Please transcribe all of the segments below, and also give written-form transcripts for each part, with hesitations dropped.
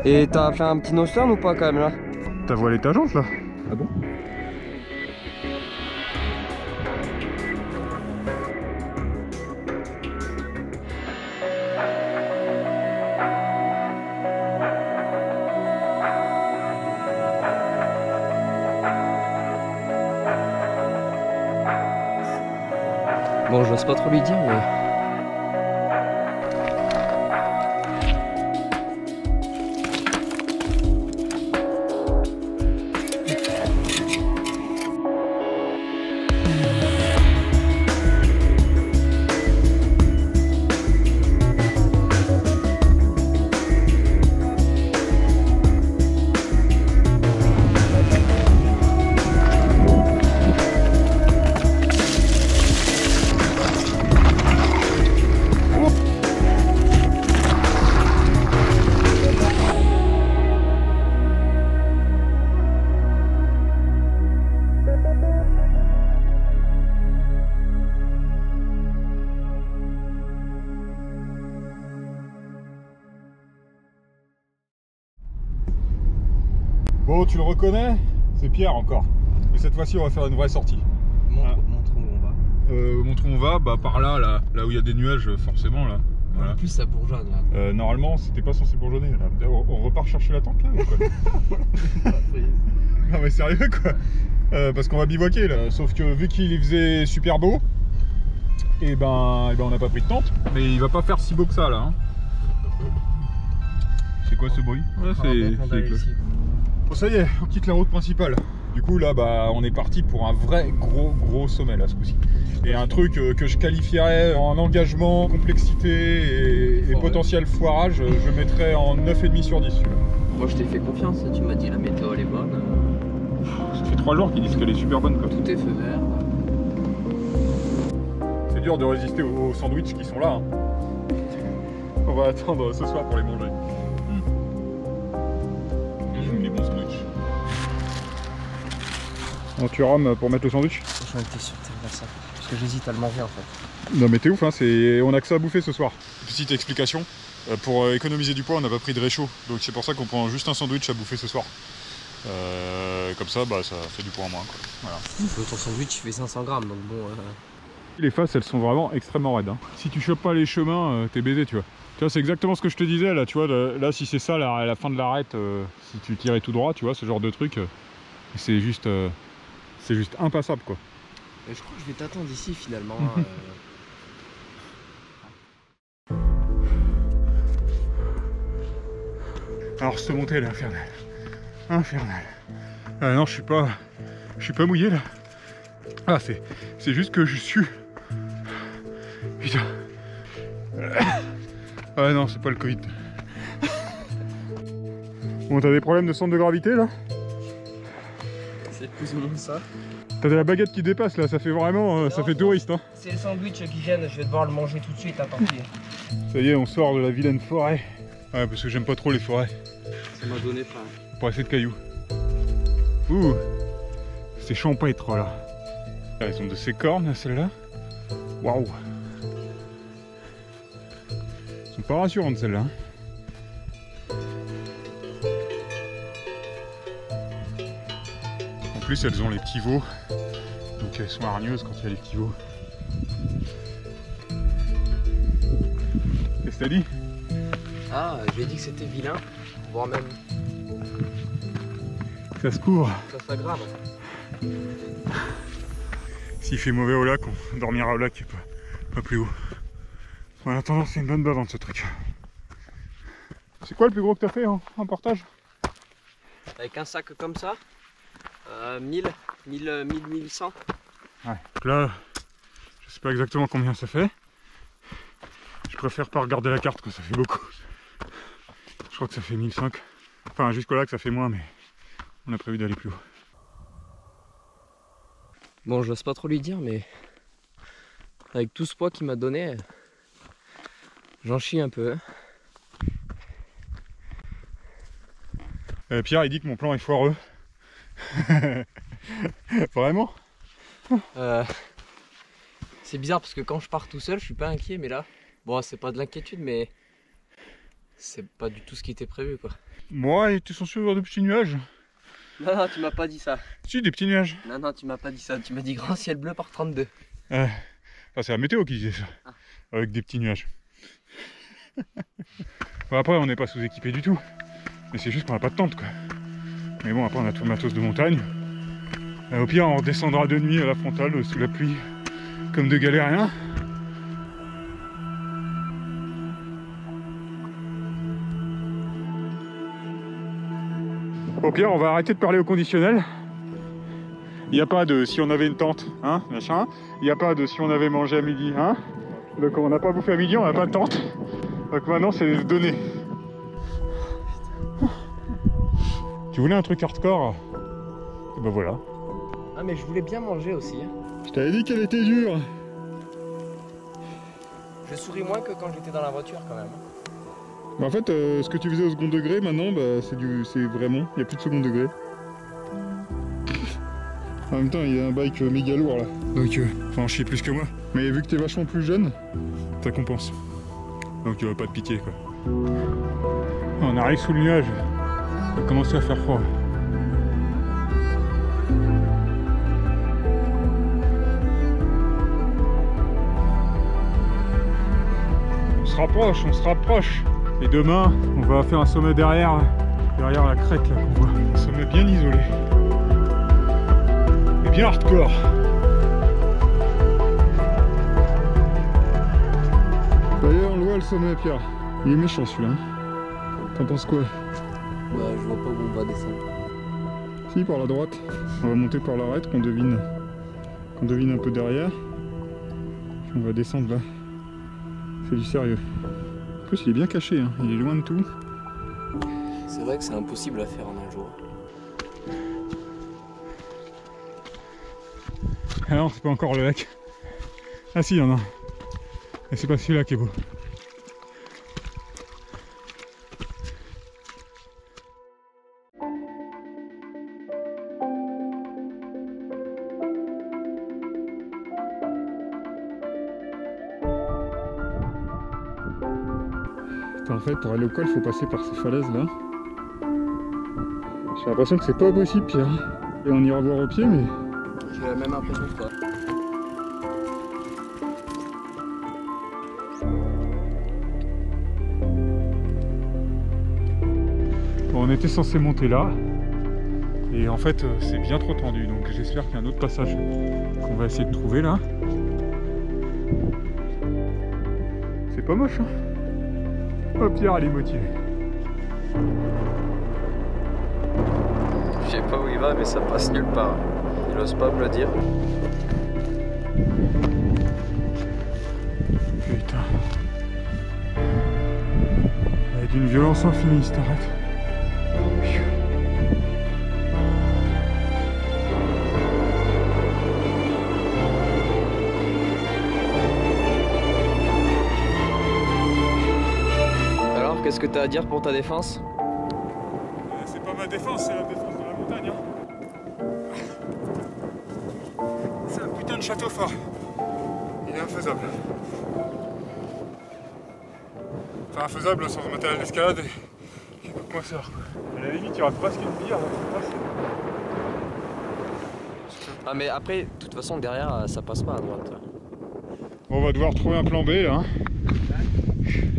Et t'as fait un petit no-turn ou pas quand même là? T'as voilé ta jante là? Ah bon? Bon, j'ose pas trop lui dire, mais... Bon, tu le reconnais? C'est Pierre encore. Mais cette fois-ci, on va faire une vraie sortie. Montre où on va. Montre où on va, bah par là, là où il y a des nuages, forcément là. Voilà. En plus, ça bourgeonne là. Normalement, c'était pas censé bourgeonner. Là. On repart chercher la tente là ou quoi? Non mais sérieux quoi. Parce qu'on va bivouaquer là. Sauf que vu qu'il faisait super beau, et ben on n'a pas pris de tente. Mais il va pas faire si beau que ça là. Hein. C'est quoi ce bruit? Ouais, c'est bon, ça y est, on quitte la route principale. Du coup là bah on est parti pour un vrai gros sommet là ce coup-ci. Et un truc que je qualifierais en engagement, complexité et potentiel foirage, je mettrais en 9,5 sur 10. Moi je t'ai fait confiance, tu m'as dit la météo elle est bonne. Ça fait 3 jours qu'ils disent qu'elle est super bonne quoi. Tout est feu vert. C'est dur de résister aux sandwichs qui sont là. Hein. On va attendre ce soir pour les manger. Les bons sandwichs. Bon, tu rames pour mettre le sandwich? J'en étais sûr que t'allais faire ça. Parce que j'hésite à le manger en fait. Non mais t'es ouf, hein, on a que ça à bouffer ce soir. Petite explication, pour économiser du poids on n'a pas pris de réchaud. Donc c'est pour ça qu'on prend juste un sandwich à bouffer ce soir. Comme ça, bah, ça fait du poids en moins. Quoi. Voilà. Ton sandwich il fait 500 grammes donc bon... Les faces elles sont vraiment extrêmement raides. Hein. Si tu chopes pas les chemins, t'es baisé tu vois. Tu vois c'est exactement ce que je te disais là, tu vois, là si c'est ça la fin de l'arête, si tu tirais tout droit, tu vois, ce genre de truc, c'est juste impassable quoi. Je crois que je vais t'attendre ici finalement. Alors cette montée elle est infernale. Infernale. Non je suis pas mouillé là. Ah c'est juste que je suis... Putain. Ah non c'est pas le Covid. Bon t'as des problèmes de centre de gravité là? C'est plus ou moins ça. T'as de la baguette qui dépasse là, ça fait vraiment... Non, ça fait touriste hein. C'est le sandwich qui gêne, je vais devoir le manger tout de suite, hein, tant pis. Ça y est on sort de la vilaine forêt. Ouais parce que j'aime pas trop les forêts. Ça m'a donné faim. Pour assez de cailloux. Ouh, c'est champêtre là. Elles sont de ces cornes celles-là. Waouh. Elles sont pas rassurantes celles-là. En plus elles ont les petits veaux. Donc elles sont hargneuses quand il y a les petits veaux. Qu'est-ce que t'as dit? Ah, j'ai dit que c'était vilain, voire même... Ça se couvre. Ça s'aggrave. S'il fait mauvais au lac, on dormira au lac, pas plus haut. En attendant, c'est une bonne bavante ce truc. C'est quoi le plus gros que t'as fait en portage? Avec un sac comme ça, 1100. Ouais, donc là, je sais pas exactement combien ça fait. Je préfère pas regarder la carte, quoi, ça fait beaucoup. Je crois que ça fait 1500. Enfin, jusqu'au lac, ça fait moins, mais on a prévu d'aller plus haut. Bon, j'ose pas trop lui dire, mais avec tout ce poids qu'il m'a donné, j'en chie un peu. Pierre, il dit que mon plan est foireux. Vraiment? C'est bizarre parce que quand je pars tout seul, je suis pas inquiet, mais là, bon, c'est pas de l'inquiétude, mais c'est pas du tout ce qui était prévu, quoi. Moi, et tu es censé voir des petits nuages. Non, non, tu m'as pas dit ça. Si, des petits nuages. Non, non, tu m'as pas dit ça. Tu m'as dit grand ciel bleu par 32. Enfin, c'est la météo qui disait ça. Ah. Avec des petits nuages. Bon, après, on n'est pas sous-équipé du tout. Mais c'est juste qu'on n'a pas de tente, quoi. Mais bon, après, on a tout le matos de montagne. Au pire, on redescendra de nuit à la frontale, sous la pluie, comme de galériens. Au pire, on va arrêter de parler au conditionnel. Il n'y a pas de si on avait une tente, hein, machin. Il n'y a pas de si on avait mangé à midi, hein. Donc on n'a pas bouffé à midi, on n'a pas de tente. Donc maintenant, c'est les données. Tu voulais un truc hardcore? Et ben voilà. Ah, mais je voulais bien manger aussi. Je t'avais dit qu'elle était dure. Je souris moins que quand j'étais dans la voiture quand même. Bah en fait, ce que tu faisais au second degré, maintenant, bah, c'est vraiment, il n'y a plus de second degré. En même temps, il y a un bike méga lourd là. Donc, faut en chier plus que moi. Mais vu que t'es vachement plus jeune, ça compense. Donc, pas de pitié quoi. On arrive sous le nuage. Ça va commencer à faire froid. On se rapproche, on se rapproche. Et demain, on va faire un sommet derrière la crête là qu'on voit. Un sommet bien isolé. Et bien hardcore. D'ailleurs, on le voit le sommet, Pierre. Il est méchant celui-là. T'en penses quoi? Bah, je vois pas où on va descendre. Si, par la droite. On va monter par l'arête qu'on devine un peu derrière. Puis on va descendre là. C'est du sérieux. En plus, il est bien caché, hein. Il est loin de tout. C'est vrai que c'est impossible à faire en un jour. Ah non, c'est pas encore le lac. Ah si, il y en a un. Et c'est pas celui-là qui est beau. En fait, pour aller au col, il faut passer par ces falaises là. J'ai l'impression que c'est pas possible, Pierre. Et on ira voir au pied, mais... J'ai la même impression que toi. Bon, on était censé monter là. Et en fait, c'est bien trop tendu. Donc j'espère qu'il y a un autre passage qu'on va essayer de trouver là. C'est pas moche, hein. Oh, Pierre, elle est motivée. Je sais pas où il va, mais ça passe nulle part. Il ose pas me le dire. Putain. Elle est d'une violence infinie, cette arête. Qu'est-ce que t'as à dire pour ta défense? C'est pas ma défense, c'est la défense de la montagne. Hein. C'est un putain de château fort. Il est infaisable. Enfin, infaisable sans matériel d'escalade et coup de poinçeur. À la limite, il y aura presque une bière. Ah, mais après, de toute façon, derrière, ça passe pas à droite. Bon, on va devoir trouver un plan B là. Hein.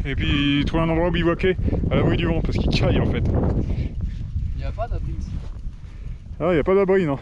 Et puis trouver un endroit bivouaquer à l'abri du vent parce qu'il caille en fait. Il n'y a pas d'abri ici. Ah, il n'y a pas d'abri, non.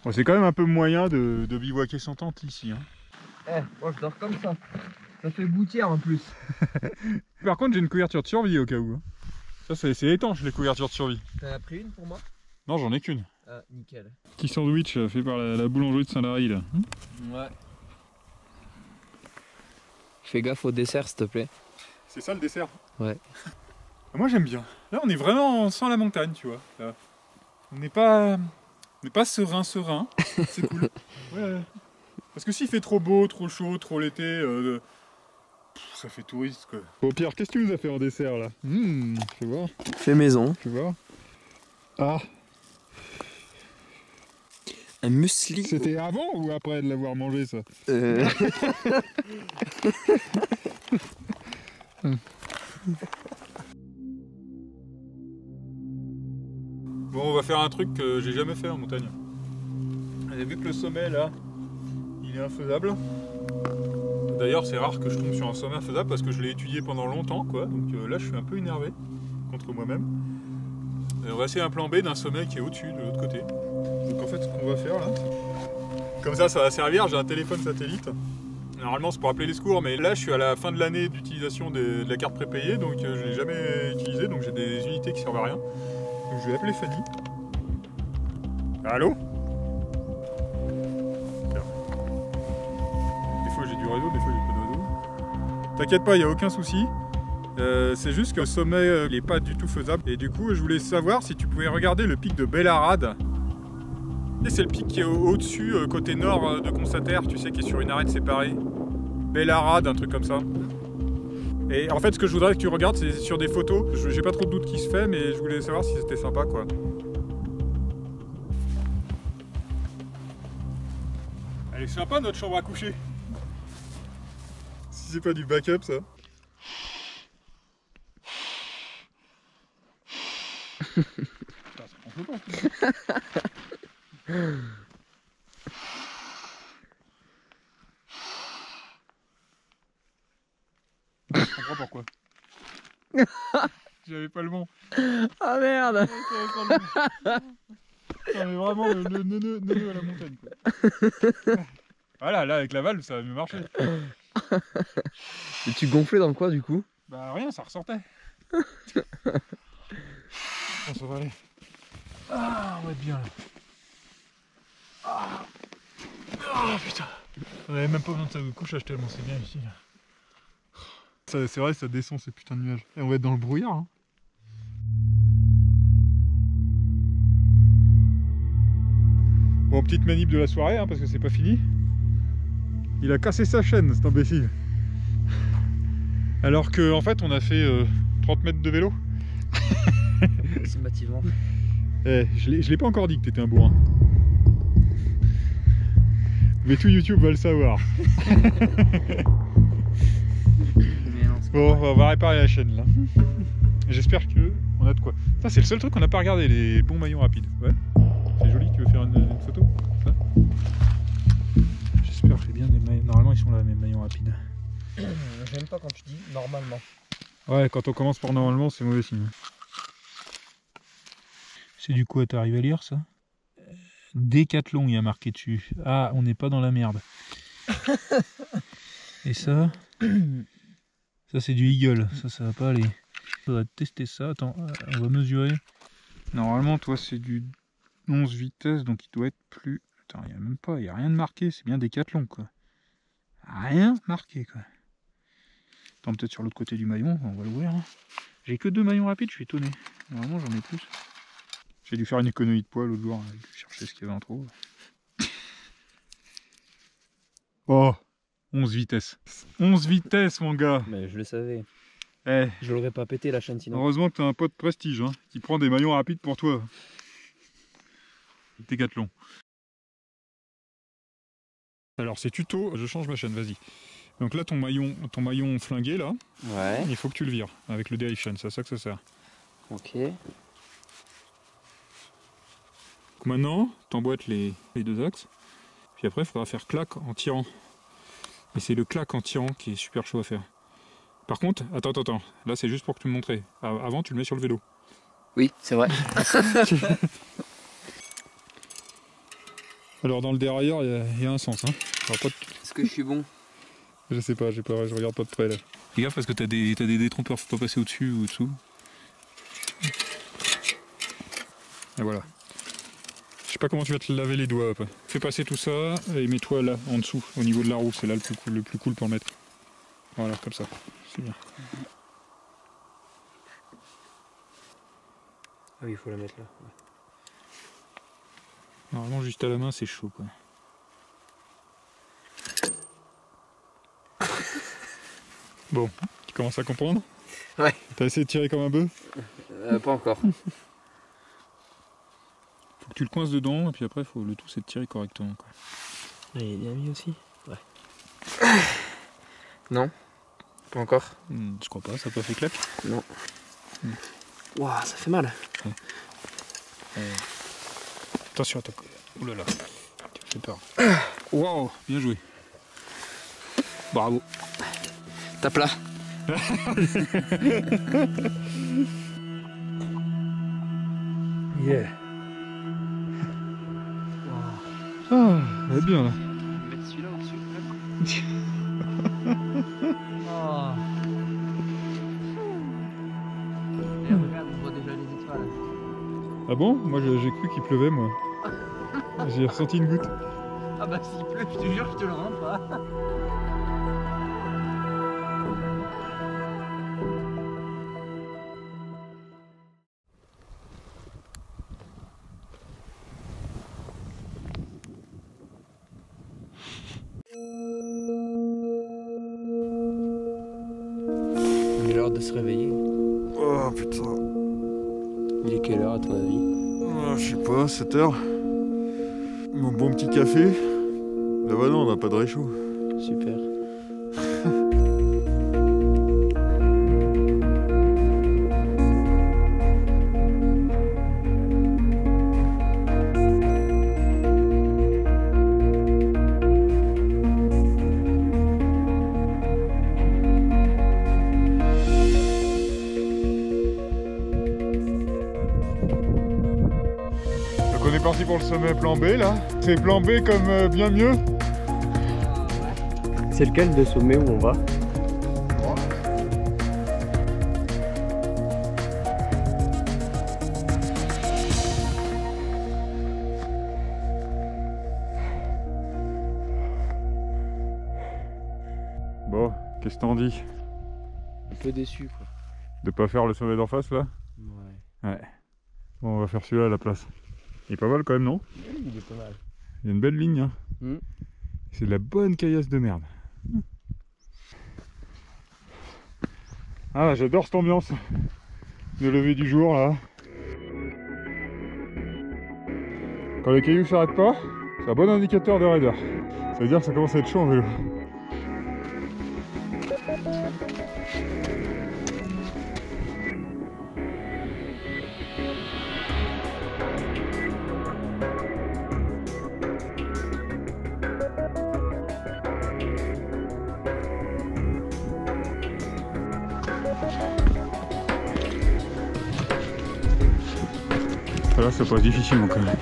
Bon, c'est quand même un peu moyen de bivouaquer sans tente ici. Hein. Moi je dors comme ça. Ça fait gouttière en plus. Par contre, j'ai une couverture de survie au cas où. Hein. Ça, c'est étanche, les couvertures de survie. T'en as pris une pour moi? Non, j'en ai qu'une. Ah, nickel. Petit sandwich fait par la boulangerie de Saint-Lary là. Ouais. Fais gaffe au dessert s'il te plaît. C'est ça le dessert? Ouais. Moi j'aime bien. Là on est vraiment sans la montagne, tu vois. Là. On n'est pas serein. C'est cool. Ouais. Parce que s'il fait trop beau, trop chaud, trop l'été, ça fait touriste quoi. Bon Pierre, qu'est-ce que tu nous as fait en dessert là? Fais voir. Fais maison. Fais voir. Ah. Un muesli. C'était avant ou après de l'avoir mangé ça? Bon, on va faire un truc que j'ai jamais fait en montagne. Vous avez vu que le sommet là, il est infaisable. D'ailleurs, c'est rare que je tombe sur un sommet infaisable parce que je l'ai étudié pendant longtemps, quoi. Donc là, je suis un peu énervé contre moi-même. Et on va essayer un plan B d'un sommet qui est au-dessus, de l'autre côté. Donc en fait, ce qu'on va faire là, comme ça va servir. J'ai un téléphone satellite. Normalement, c'est pour appeler les secours, mais là, je suis à la fin de l'année d'utilisation de la carte prépayée, donc je ne l'ai jamais utilisée, donc j'ai des unités qui servent à rien. Donc je vais appeler Fanny. Allô? Des fois j'ai du réseau, des fois j'ai pas de réseau. T'inquiète pas, il n'y a aucun souci. C'est juste que le sommet il n'est pas du tout faisable. Et du coup, je voulais savoir si tu pouvais regarder le pic de Bellarade. C'est le pic qui est au-dessus, côté nord de Constatère, tu sais, qui est sur une arête séparée. Bellarade, un truc comme ça. Et en fait, ce que je voudrais que tu regardes, c'est sur des photos. J'ai pas trop de doute qui se fait, mais je voulais savoir si c'était sympa, quoi. Elle est sympa, notre chambre à coucher. Si c'est pas du backup, ça. Putain, ça prend pas. Je comprends pourquoi. J'avais pas le bon. Ah merde. On est vraiment le neuneu à la montagne, quoi. Voilà, là avec la valve ça va mieux marcher. Et tu gonflais dans quoi du coup? Bah rien, ça ressortait. Bon, ça va aller. Ah, on va être bien là. Ah, putain. On avait même pas besoin de sa couchage tellement c'est bien ici. C'est vrai, ça descend ces putains de nuages. Et on va être dans le brouillard. Hein. Bon, petite manip de la soirée, hein, parce que c'est pas fini. Il a cassé sa chaîne, cet imbécile. Alors qu'en fait, on a fait 30 mètres de vélo. Approximativement. Eh, je l'ai pas encore dit que t'étais un bourrin. Mais tout YouTube va le savoir. Bon, on va réparer la chaîne là. J'espère que on a de quoi. Ça, c'est le seul truc qu'on n'a pas regardé, les bons maillons rapides. Ouais. C'est joli, tu veux faire une photo? J'espère que c'est bien des maillons. Normalement, ils sont là, mes maillons rapides. J'aime pas quand tu dis normalement. Ouais, quand on commence par normalement, c'est mauvais signe. C'est du quoi, t'arrives à lire ça? Décathlon, il y a marqué dessus. Ah, on n'est pas dans la merde. Et ça? Ça, c'est du Eagle. Ça va pas aller. Faudrait tester ça. Attends, on va mesurer. Normalement, toi, c'est du 11 vitesses, donc il doit être plus... Attends, il n'y a même pas, il n'y a rien de marqué. C'est bien Décathlon, quoi. Rien marqué, quoi. Attends, peut-être sur l'autre côté du maillon, on va l'ouvrir. Hein. J'ai que 2 maillons rapides, je suis étonné. Normalement, j'en ai plus. J'ai dû faire une économie de poids l'autre jour, j'ai dû chercher ce qu'il y avait en trop. Oh, 11 vitesses. 11 vitesses, mon gars. Mais je le savais. Eh. Je l'aurais pas pété la chaîne sinon. Heureusement que t'as un pote prestige, hein, qui prend des maillons rapides pour toi. Décathlon. Alors c'est tuto, je change ma chaîne, vas-y. Donc là ton maillon flingué là, ouais. Il faut que tu le vires avec le dérive chaîne, c'est à ça que ça sert. Ok. Donc maintenant, t'emboîtes les 2 axes, puis après il faudra faire clac en tirant. Et c'est le clac en tirant qui est super chaud à faire. Par contre, attends, là c'est juste pour que tu me montres. Avant tu le mets sur le vélo. Oui, c'est vrai. Alors dans le dérailleur, il y a un sens. Hein. Est-ce que je suis bon? Je sais pas, je regarde pas de près là. Fais gaffe parce que t'as des détrompeurs, faut pas passer au-dessus ou au-dessous. Et voilà. Je sais pas comment tu vas te laver les doigts. Après. Fais passer tout ça et mets-toi là, en dessous, au niveau de la roue. C'est là le plus cool pour le mettre. Voilà, comme ça. C'est bien. Ah oui, il faut la mettre là. Ouais. Normalement, juste à la main, c'est chaud quoi. Bon, tu commences à comprendre? Ouais. T'as essayé de tirer comme un bœuf? Pas encore. Faut que tu le coinces dedans et puis après, le tout c'est de tirer correctement quoi. Il est bien mis aussi? Ouais. Non? Pas encore? Je crois pas, ça n'a pas fait claque? Non. Waouh, ça fait mal. Ouais. Attention à ta... Ouh là là, tu me fais peur. Waouh, bien joué. Bravo. Tape là. Yeah. Wow. Ah, elle est bien là. Mettre celui-là au-dessus oh. Et regarde, on voit déjà les étoiles. Ah bon? Moi j'ai cru qu'il pleuvait moi. J'ai ressenti une goutte. Ah bah s'il pleut, je te jure, je te le rends pas. Il est l'heure de se réveiller. Oh putain. Il est quelle heure à ton avis? Oh, je sais pas, 7 heures. Mon bon petit café. Là bah non, on n'a pas de réchaud. Super. Donc on est parti pour le sommet plan B là. C'est plan B comme bien mieux. C'est lequel de sommet où on va? Bon, qu'est-ce que t'en dis? Un peu déçu quoi. De pas faire le sommet d'en face là? Ouais. Ouais. Bon, on va faire celui-là à la place. Il est pas mal quand même, non? Il est pas mal. Il y a une belle ligne. Hein. Mm. C'est de la bonne caillasse de merde. Ah, j'adore cette ambiance de lever du jour là. Quand les cailloux s'arrêtent pas, c'est un bon indicateur de raideur. Ça veut dire que ça commence à être chaud en vélo. Là, ça passe difficilement quand même.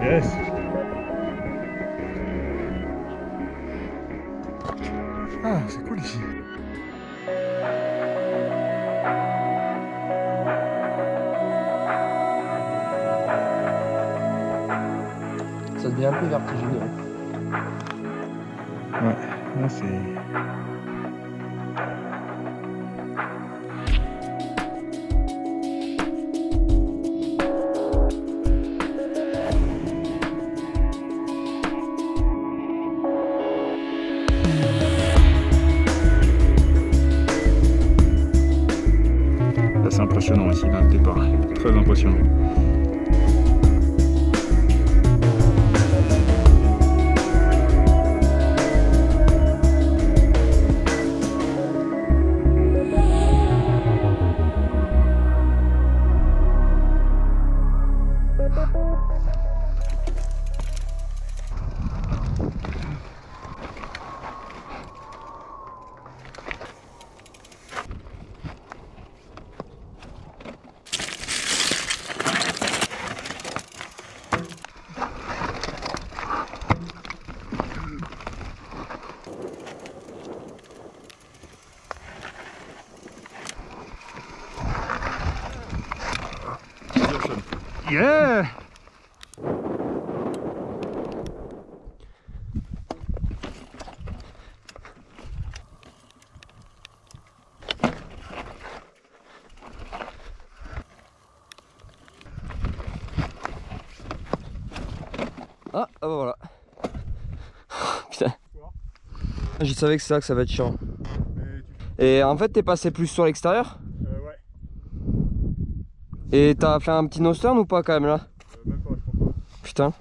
Yes. Ah, c'est cool ici. Ça devient un peu vertigineux. Ouais, là c'est... Là c'est impressionnant ici dans le départ, très impressionnant. Yeah! Ah, bah voilà. Putain. Je savais que c'est ça que ça va être chiant. Et en fait, t'es passé plus sur l'extérieur? Ouais. Et t'as fait un petit nose turn ou pas quand même là? Même pas, je crois pas. Putain.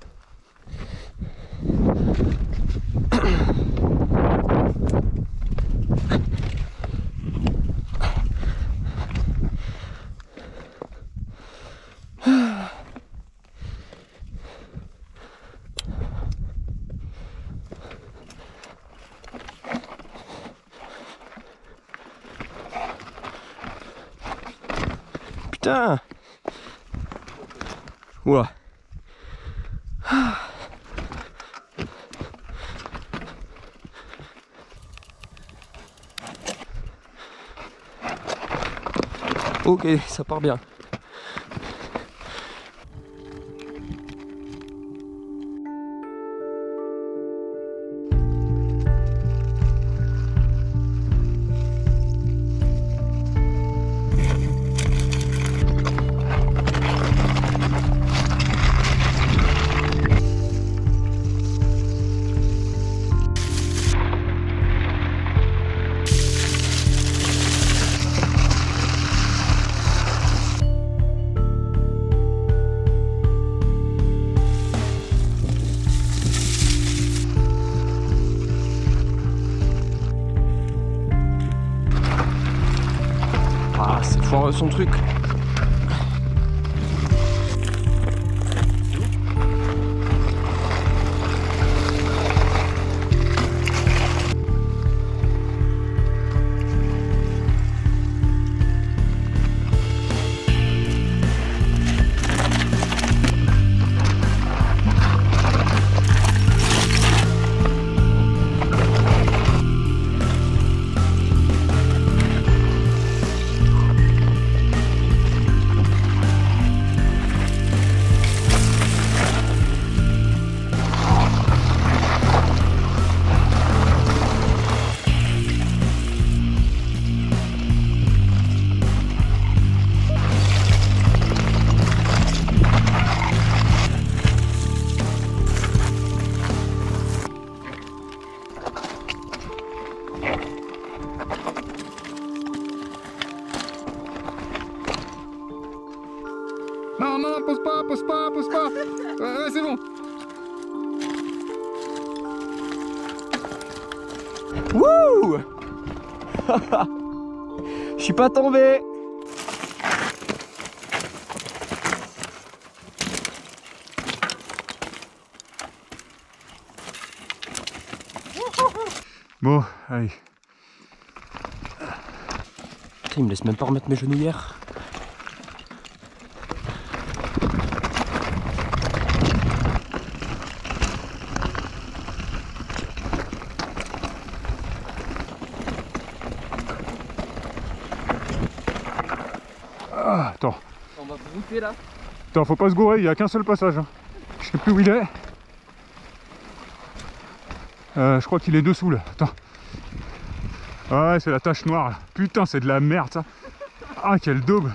Putain. Oula. Ok, ça part bien. Ah, c'est foireux son truc. Non, non, pose pas, pose pas, pose pas. Ouais, c'est bon. Wouh. Je suis pas tombé. Bon, allez. Putain, il me laisse même pas remettre mes genouillères. Ah, attends. On va brouter là. Attends, faut pas se gourer, il n'y a qu'un seul passage. Hein. Je sais plus où il est. Je crois qu'il est dessous là. Attends. Ouais, c'est la tache noire là. Putain, c'est de la merde ça. Ah, quelle daube.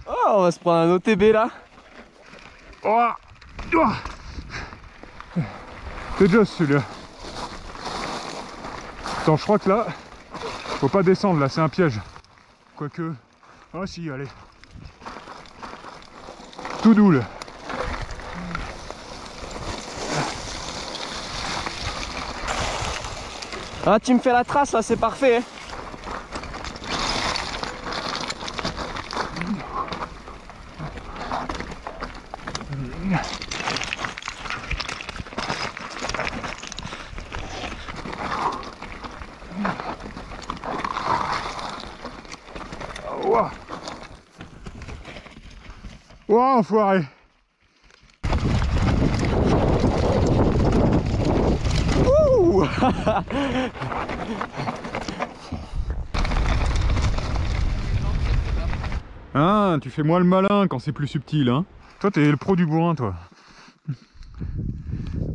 Oh, on va se prendre un OTB là. Oh, oh. C'est juste celui-là. Attends, je crois que là, faut pas descendre là, c'est un piège. Quoique. Ah si, allez. Tout doux là. Ah, tu me fais la trace là, c'est parfait. Hein. Ouah. Ouah, enfoiré. Ouh. Hein, tu fais moins le malin quand c'est plus subtil, hein. Toi, t'es le pro du bourrin, toi.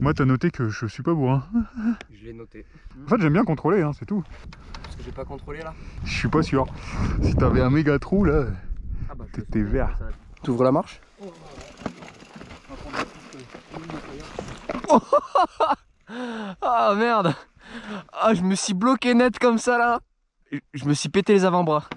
Moi, t'as noté que je suis pas bourrin. Je l'ai noté. En fait, j'aime bien contrôler, hein, c'est tout. Parce que j'ai pas contrôlé là. Je suis pas sûr. Si t'avais un méga trou, là, t'es vert. T'ouvres la marche. Ah merde. Ah, je me suis bloqué net comme ça là. Je me suis pété les avant-bras.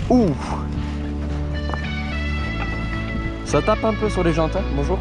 Ouh. Ça tape un peu sur les jantes, hein. Bonjour.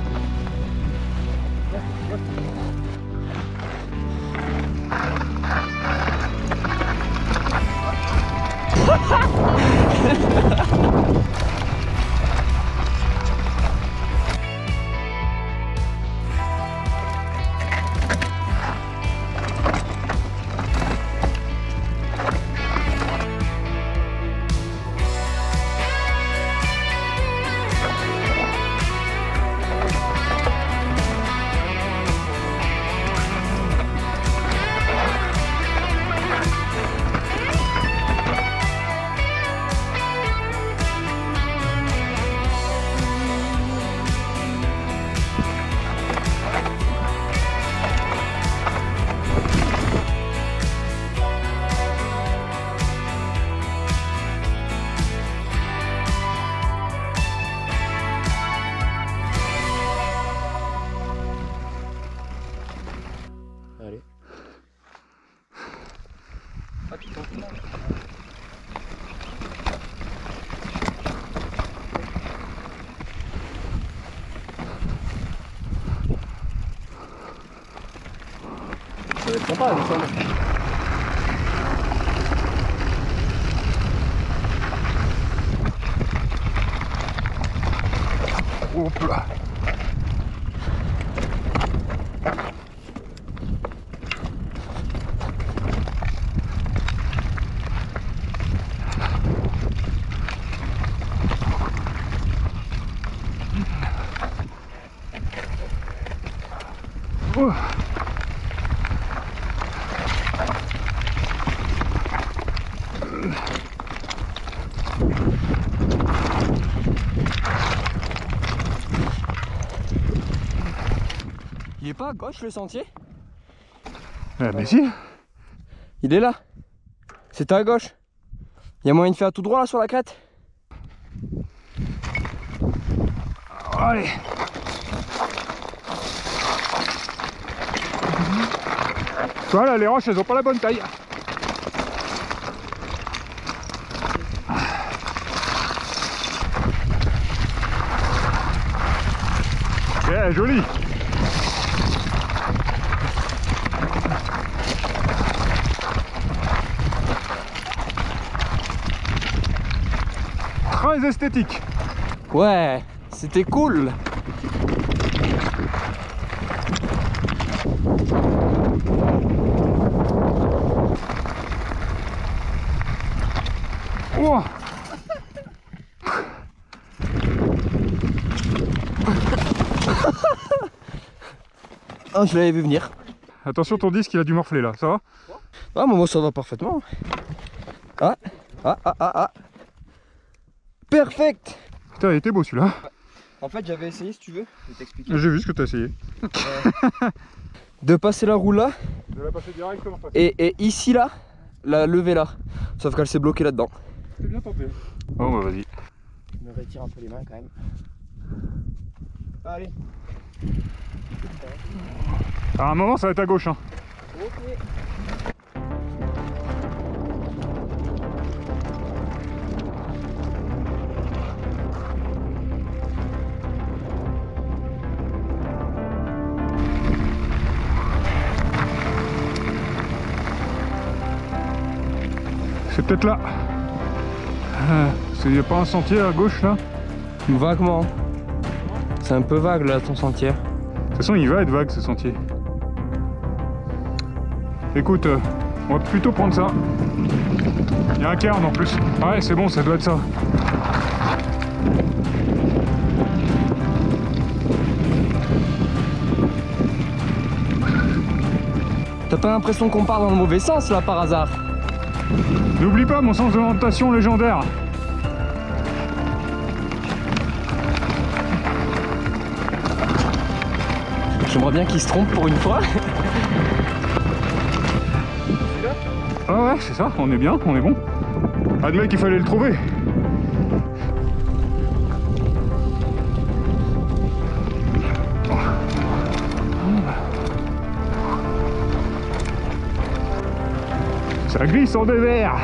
Allez. Ah, tu t'en fous là. Ça va être sympa, il me semble. Hop là. Oh. Il est pas à gauche le sentier? Ah, mais si. Il est là. C'était à gauche. Il y a moyen de faire tout droit là sur la crête? Allez. Voilà, les roches, elles ont pas la bonne taille. Yeah, joli. Très esthétique. Ouais, c'était cool. Oh. Oh, je l'avais vu venir. Attention, ton disque il a dû morfler là, ça va? Ah, moi ça va parfaitement. Ah. Perfect. Putain, il était beau celui-là. En fait, j'avais essayé, si tu veux, je vais t'expliquer. J'ai vu ce que t'as essayé. De passer la roue là. De la passer directement. Et ici là, la lever là. Sauf qu'elle s'est bloquée là-dedans. C'est bien tenté. Oh bah vas-y. Je me retire un peu les mains quand même. Allez. À un moment ça va être à gauche hein. Ok. C'est peut-être là. Il n'y a pas un sentier à gauche là? Vaguement. C'est un peu vague là ton sentier. De toute façon il va être vague ce sentier. Écoute, On va plutôt prendre ça. Il y a un cairn en plus. Ouais, c'est bon, ça doit être ça. T'as pas l'impression qu'on part dans le mauvais sens là par hasard? N'oublie pas mon sens d'orientation légendaire. J'aimerais bien qu'il se trompe pour une fois. Ah ouais, c'est ça, on est bien, on est bon. Admets qu'il fallait le trouver. Ça glisse en dévers.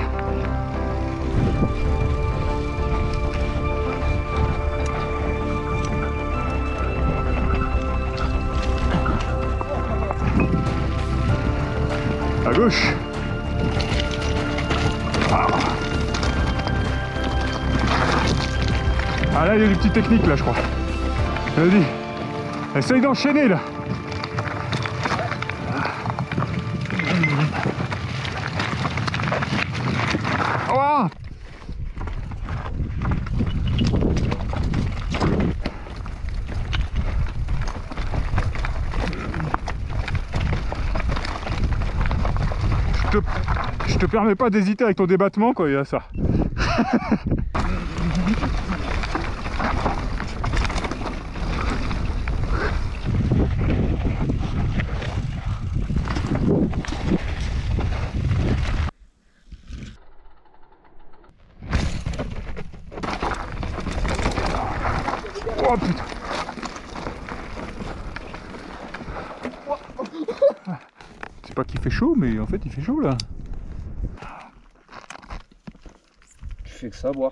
À gauche. Ah là il y a des petites techniques là je crois. Vas-y. Essaye d'enchaîner là. Oh, je te permets pas d'hésiter avec ton débattement quand il y a ça. Oh putain. C'est pas qu'il fait chaud, mais en fait il fait chaud là. Tu fais que ça boire.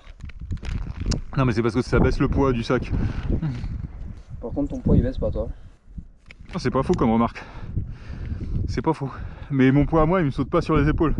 Non mais c'est parce que ça baisse le poids du sac. Par contre ton poids il baisse pas toi. Ah, c'est pas faux comme remarque. C'est pas faux. Mais mon poids à moi il me saute pas sur les épaules.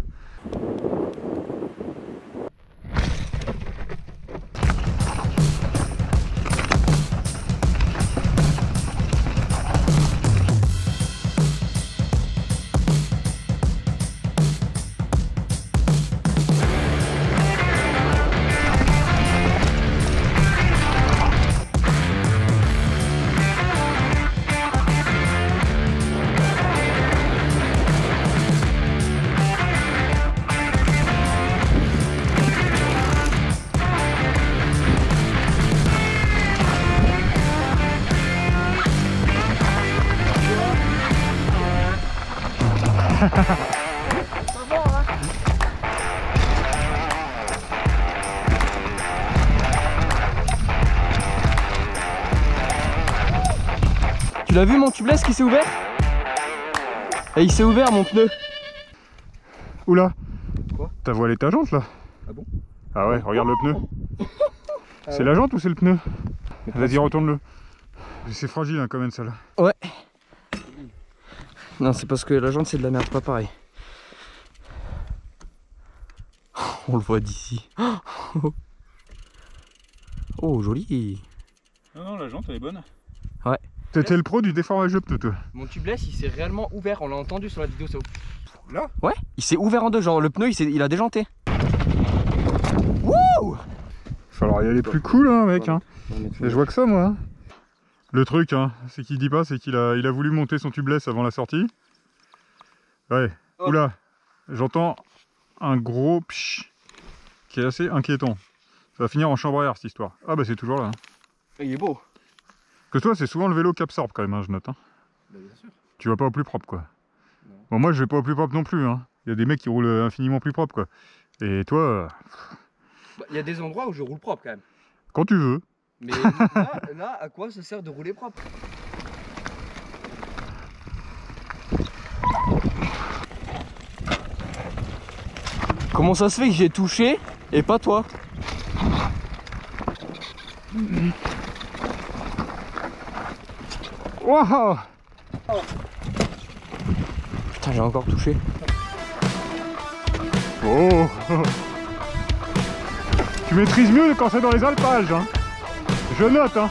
Tu l'as vu mon tubeless qui s'est ouvert? Et il s'est ouvert mon pneu. Oula. Quoi? T'as voilé ta jante là? Ah bon? Ah ouais, regarde le pneu. C'est la jante ou c'est le pneu? Vas-y, retourne-le. C'est fragile hein, quand même celle-là. Ouais. Non, c'est parce que la jante c'est de la merde, pas pareil. On le voit d'ici. Oh, joli. Non, non, la jante elle est bonne. Ouais. T'étais le pro du déformage de pneu toi. Mon tubeless il s'est réellement ouvert, on l'a entendu sur la vidéo. Là? Ouais, il s'est ouvert en deux, genre le pneu il a déjanté. Wouh! Falloir y aller plus cool hein mec hein. Et je vois que ça moi hein. Le truc hein, c'est qu'il dit pas, c'est qu'il a voulu monter son tubeless avant la sortie. Ouais. Oh. Oula, j'entends un gros psh qui est assez inquiétant. Ça va finir en chambre à air cette histoire. Ah bah c'est toujours là. Hein. Il est beau. Que toi c'est souvent le vélo qui absorbe quand même hein, je note hein. Bah, bien sûr. Tu vas pas au plus propre quoi. Bon moi je vais pas au plus propre non plus hein. Il y a des mecs qui roulent infiniment plus propre quoi. Et toi... Il y a des endroits où je roule propre quand même. Quand tu veux. Mais là, à quoi ça sert de rouler propre? Comment ça se fait que j'ai touché et pas toi? Waouh! Putain, j'ai encore touché. Oh! Tu maîtrises mieux quand c'est dans les alpages, hein. Je note, hein.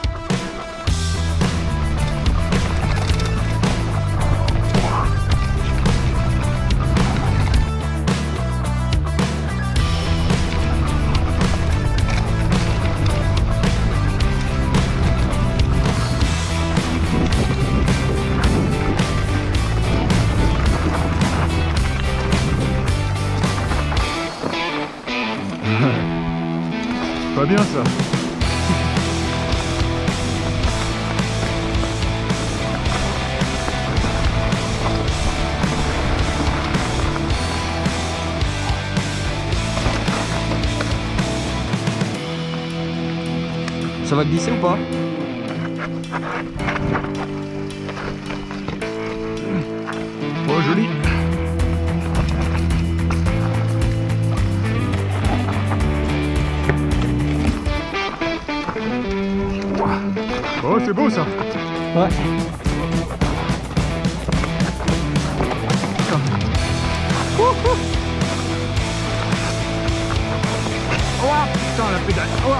bien ça. Ça va glisser ou pas? Oh joli. Oh c'est beau ça. Ouais. Oh putain la pédale. Oh.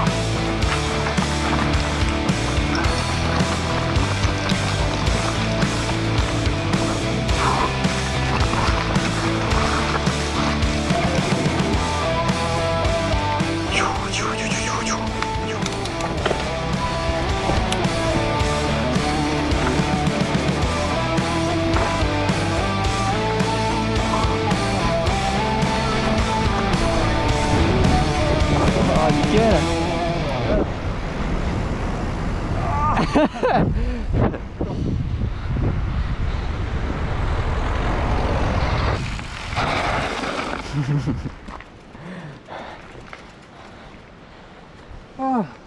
Ah nickel.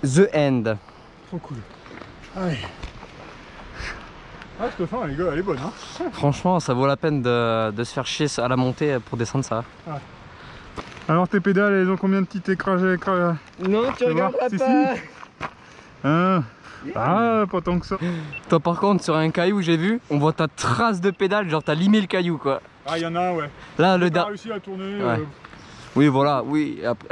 The end. Trop cool. Allez. Ah cette fin elle est bonne hein. Franchement ça vaut la peine de se faire chier à la montée pour descendre ça. Ouais. Alors tes pédales elles ont combien de petits écrases? Non tu regarderas si, pas. si. Ah pas tant que ça. Toi par contre sur un caillou j'ai vu, on voit ta trace de pédale, genre t'as limé le caillou quoi. Ah y'en a un ouais. Là le J'ai pas réussi à tourner. Ouais. Oui voilà, oui après.